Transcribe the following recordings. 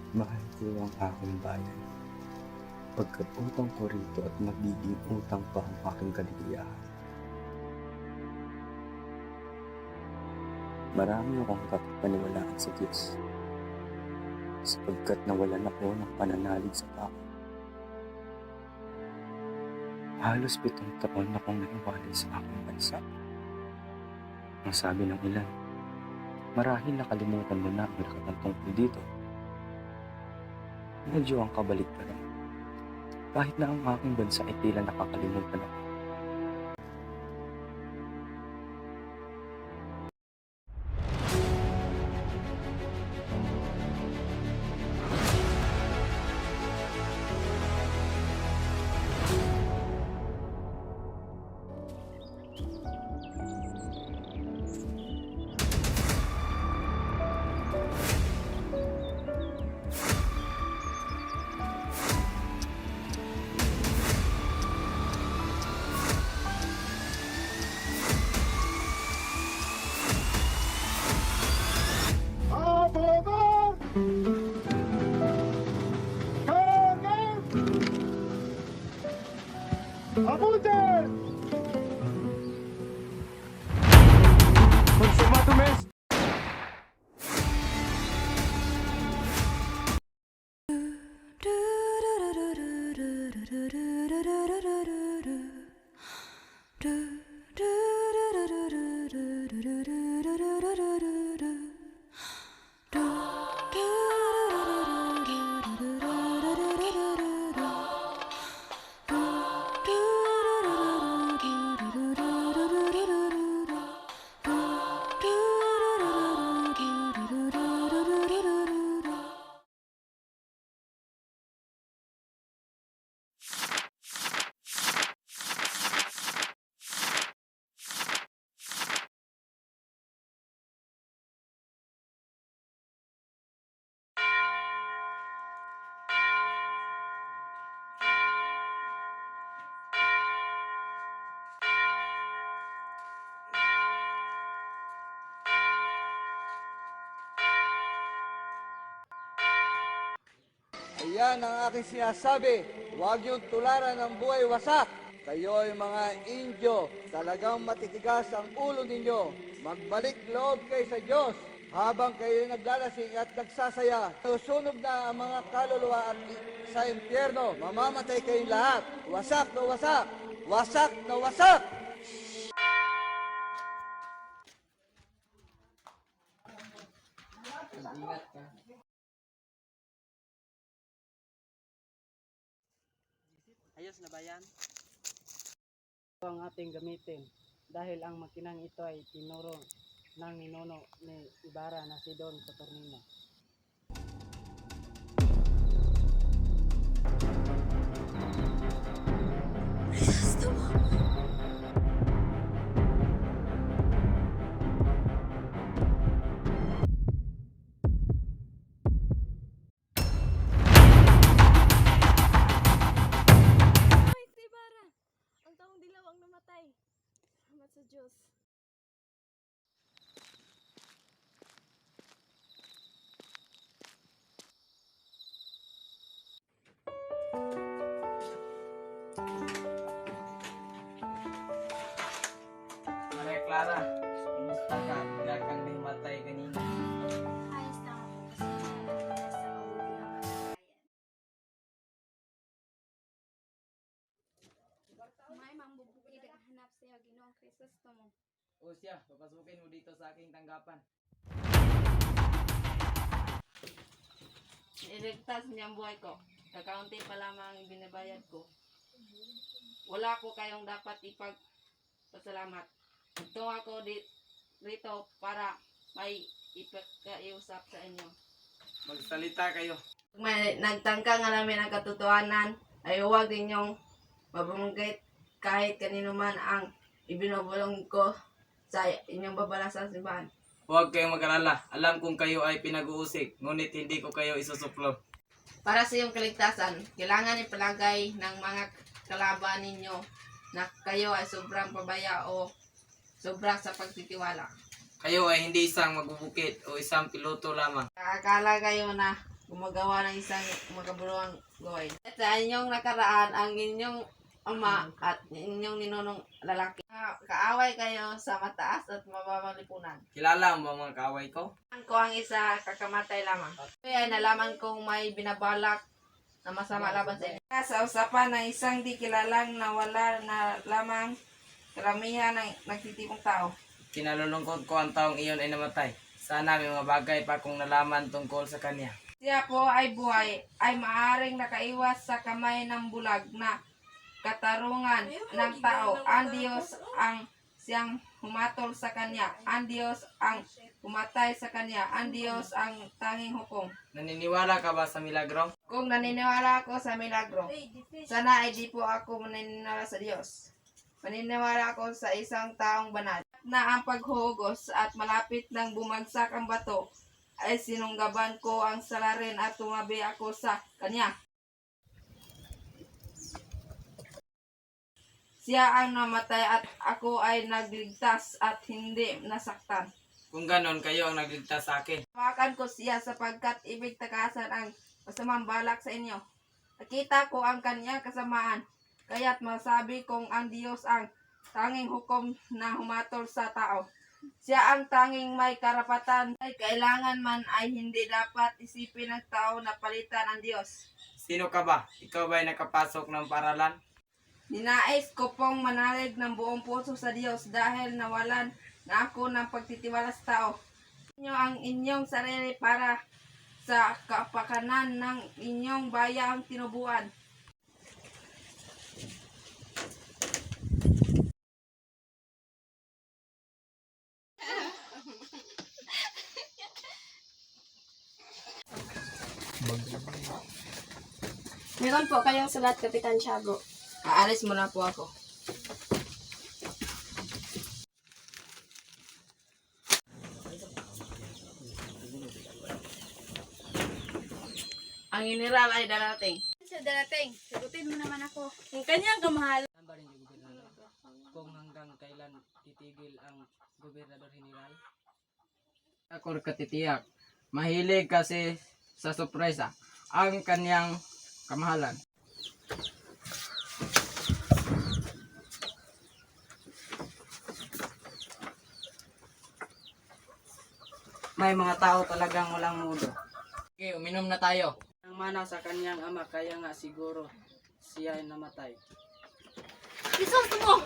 Mahal ko ang aking bayan, pagkat utang ko rito at magiging utang pa ang aking kaligayahan. Marami akong kapaniwalaan sa Diyos, sapagkat nawalan ako ng pananalig sa tao. Halos 7 taon akong naiwalay sa aking bansa. Ang sabi ng ilan, marahil nakalimutan mo na ang nakatungkol dito. Medyo ang kabaliktaran. Kahit na ang aking bansa ay tila nakakalimutan ako. Apunten! Consumado mes! Ayan ang aking sinasabi, huwag yung tularan ng buhay wasak. Kayo ay mga Indyo, talagang matitigas ang ulo ninyo. Magbalik loob kayo sa Diyos. Habang kayo naglalasing at nagsasaya, susunog na ang mga kaluluwa at sa impyerno. Mamamatay kayong lahat. Wasak na wasak! Wasak na wasak! Ingat ka. Ayos na ba yan? Ito ang ating gamitin dahil ang makinang ito ay tinuro ng ninuno ni Ibarra na si Don Saturnino. Ay, si Ibarra! Ang taong dilaw ang namatay. Salamat sa Diyos. Maria Clara, kumusta ka? Bigla kang nahimatay kanina. Ayos lang ako kasi nasa mabuti ang kalagayan. May mambubukid ang hanap sa iyo, Ginoong Kristosto mo. O siya, papasukin mo dito sa aking tanggapan. Iligtas niya ang buhay ko. Kakaunti pa lamang ang binabayad ko. Wala ko kayong dapat ipagpasalamat. Ito ako rito para may ipagkaiusap sa inyo. Magsalita kayo. Kung may nagtangkang alamin ang katotohanan, ay huwag ninyong mabanggit kahit kanino man ang ibinubulong ko sa inyong babala sa simbahan. Huwag kayong mag-alala. Alam kong kayo ay pinag-uusig, ngunit hindi ko kayo isusuklo. Para sa iyong kaligtasan, kailangan ipalagay ng mga kalaban ninyo na kayo ay sobrang pabaya o sobra sa pagtitiwala. Kayo ay hindi isang magbubukit o isang piloto lamang. Akala kayo na gumagawa ng isang makabuluhang gawain. At sa inyong nakaraan, ang inyong ama at inyong ninunong lalaki, kaaway kayo sa mataas at mababang lipunan. Kilala mo ba mga kaaway ko? Ko ang isa kakamatay lamang. Kaya nalaman kong may binabalak na masama laban sa inyo. Sa usapan ng isang di kilalang nawala na lamang karamihan ng nagtitipong tao. Kinalulungkot ko ang taong iyon ay namatay. Sana may mga bagay pa kong nalaman tungkol sa kanya. Siya po ay buhay, ay maaaring nakaiwas sa kamay ng bulag na katarungan ng tao. Ang Diyos ang siyang humatol sa kanya. Ang Diyos ang pumatay sa kanya. Ang Diyos ang tanging hukom. Naniniwala ka ba sa milagro? Kung naniniwala ako sa milagro, sana ay di po ako maniniwala sa Diyos. Maniniwala ako sa isang taong banal na ang paghuhugos at malapit nang bumagsak ang bato ay sinunggaban ko ang salarin at tumabi ako sa kanya. Siya ang namatay at ako ay nagligtas at hindi nasaktan. Kung ganon, kayo ang nagligtas sa akin. Hawakan ko siya sapagkat ibig takasan ang masamang balak sa inyo. Nakita ko ang kanyang kasamaan, kaya't masabi kong ang Diyos ang tanging hukom na humatol sa tao. Siya ang tanging may karapatan ay kailangan man ay hindi dapat isipin ng tao na palitan ang Diyos. Sino ka ba? Ikaw ba ay nakapasok ng paralan? Ninais ko pong manalig ng buong puso sa Diyos dahil nawalan na ako ng pagtitiwala sa tao. Inyo ang inyong sarili para sa kapakanan ng inyong bayang tinubuan. Meron po kayong sulat, Kapitan Tiago. Aalis muna po ako. Ang general ay darating. Siya darating. Sagutin mo naman ako. Ang kanyang kamahal. Tama rin yung gobernador. Kung hanggang kailan titigil ang gobernador general? Ako katitiyak. Mahilig kasi sa sorpresa ang kanyang kamahalan. May mga tao talagang walang mudo. Okay, uminom na tayo. Ang mana sa kanyang ama, kaya nga siguro siya ay namatay. Isos mo!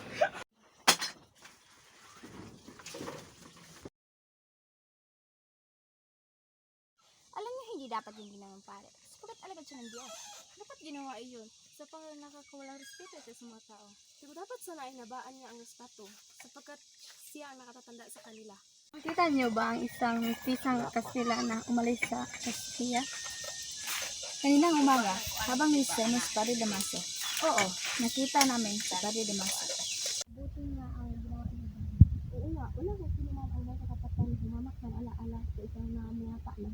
Alam niyo, hindi dapat yung ginawang pare. Sapagat alagad siya ng Diyos. Dapat ginawa iyon sa nakakawalang respeto ito sa mga tao. Siguro dapat sana ay nabaan niya ang respeto sapagkat siya ang nakatatanda sa kanila. Nakita niyo ba ang isang pisang Kastila na umalis sa Castilla? Kaninang umaga, habang listen si Padre Damaso. Oo, nakita namin si Padre Damaso. Buti nga ang ginawa niya. Oo nga, wala ko sino man ang may kakapatan na humamak ng ala-ala sa isang namuyapa na.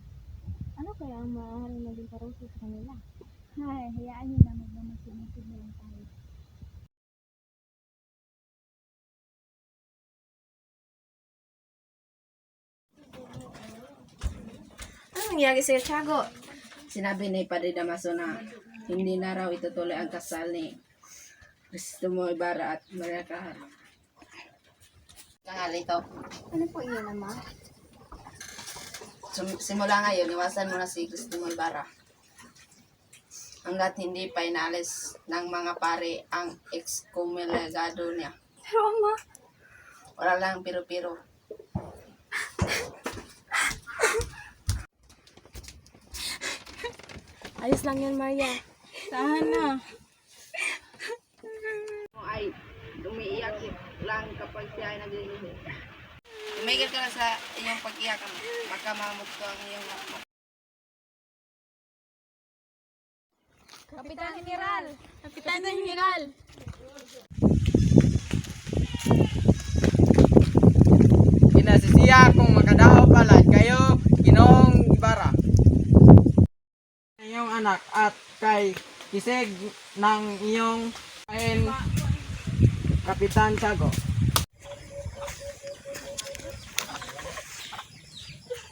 Ano kaya ang maaaring naging karuso sa kanila? Ay, hayaan niyo na magmamasid-masid na lang tayo. Anong nangyari sa'yo, Tiago? Sinabi ni Padre Damaso na hindi na raw itutuloy ang kasal ni Cristomo Ibarra at Maria Clara. Kaya ito, Ano po iyon, Ama? simula ngayon, iwasan mo na si Cristomo Ibarra. Hanggat hindi pa inalis ng mga pare ang excommunicado niya. Pero Ama, Wala lang piro-piro. Ayos lang yan, Maria. tahan na. Mo ay umiiyak lang kapag siya ay naglilihi. Tumigil ka na sa iyong pag-iyak, baka mamugto ang iyong mata. Kapitan General! Kapitan General! Kinasisiya kung makadaog palad kayo, Ginoong Ibarra. Iyong anak at kay kisig ng iyong kain Kapitan Tiago.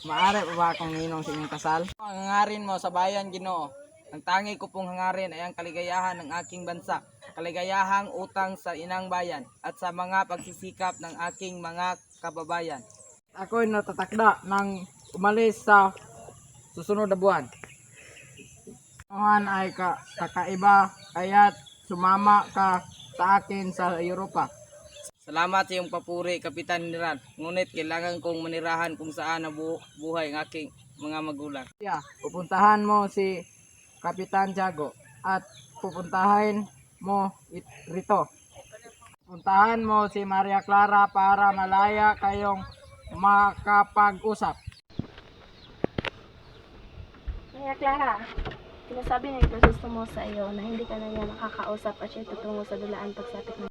Maaari pa ba akong ninong sa inyong kasal? Ang hangarin mo sa bayan, Ginoo. Ang tangi ko pong hangarin ay ang kaligayahan ng aking bansa, kaligayahang utang sa inang bayan, at sa mga pagsisikap ng aking mga kababayan. Ako'y natatakda ng umalis sa susunod na buwan. Tuhan ay kakaiba, kaya't sumama ka sa akin sa Europa. Salamat sa iyong papuri, Kapitan General. Ngunit kailangan kong manirahan kung saan buhay ang aking mga magulang. Pupuntahan mo si Kapitan Tiago at pupuntahin mo rito. Puntahan mo si Maria Clara para malaya kayong makapag-usap. Kaya Clara, sinasabi na ito gusto mo sa iyo na hindi ka na niya nakakausap at siya tutungo sa dulaan pagsapit ng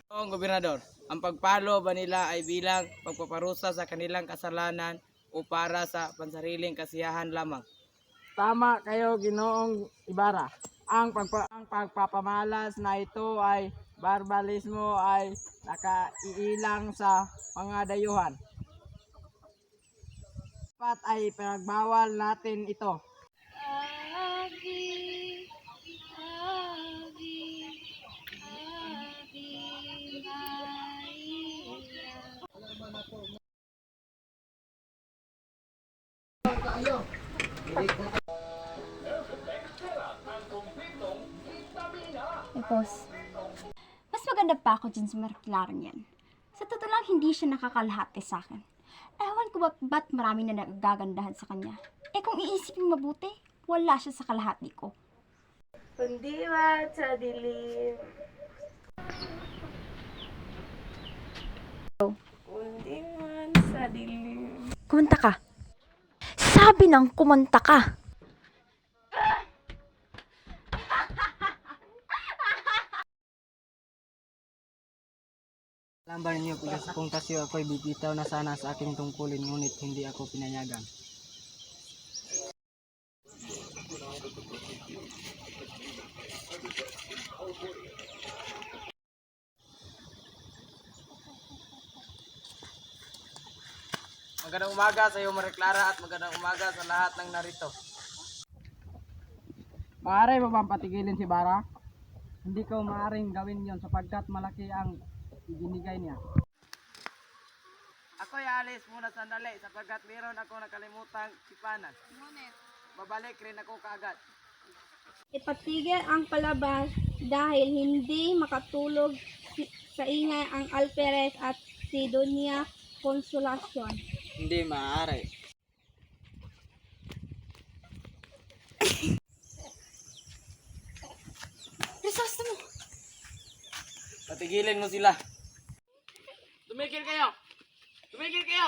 Ang gobernador, ang pagpalo ba nila ay bilang pagpaparusa sa kanilang kasalanan o para sa pansariling kasiyahan lamang? Tama kayo, Ginoong Ibarra. Ang pagpapamalas na ito ay barbalismo ay nakaiilang sa mga dayuhan. Dapat ay pinagbawal natin ito. Boss, mas maganda pa ako dyan sa McLaren yan. Sa totoo lang, hindi siya nakakalahati sa akin. Ewan ko ba't marami na nagagandahan sa kanya. Eh kung iisipin mabuti, wala siya sa kalahati ko. Pundiwat sa dilim. Pundiwat sa dilim. Kumanta ka. Sabi ng kumanta ka. Alam ba ninyo, kung tasyo ako'y bibitaw na sana sa aking tungkulin, ngunit hindi ako pinayagan. Magandang umaga sa iyo, Maria Clara, at magandang umaga sa lahat ng narito. Maaari mo bang patigilin si Bara? Hindi ko maaaring gawin yon sapagkat malaki ang ibinigay niya. Ako'y alis muna sandali sapagkat meron ako nakalimutang sipanan. Ngunit babalik rin ako kaagad. Ipatigil ang palabas dahil hindi makatulog sa ingay ang Alperes at si Doña Consolacion. Hindi maaari. Resource mo! Patigilin mo sila. Tumigil kayo! Tumigil kayo!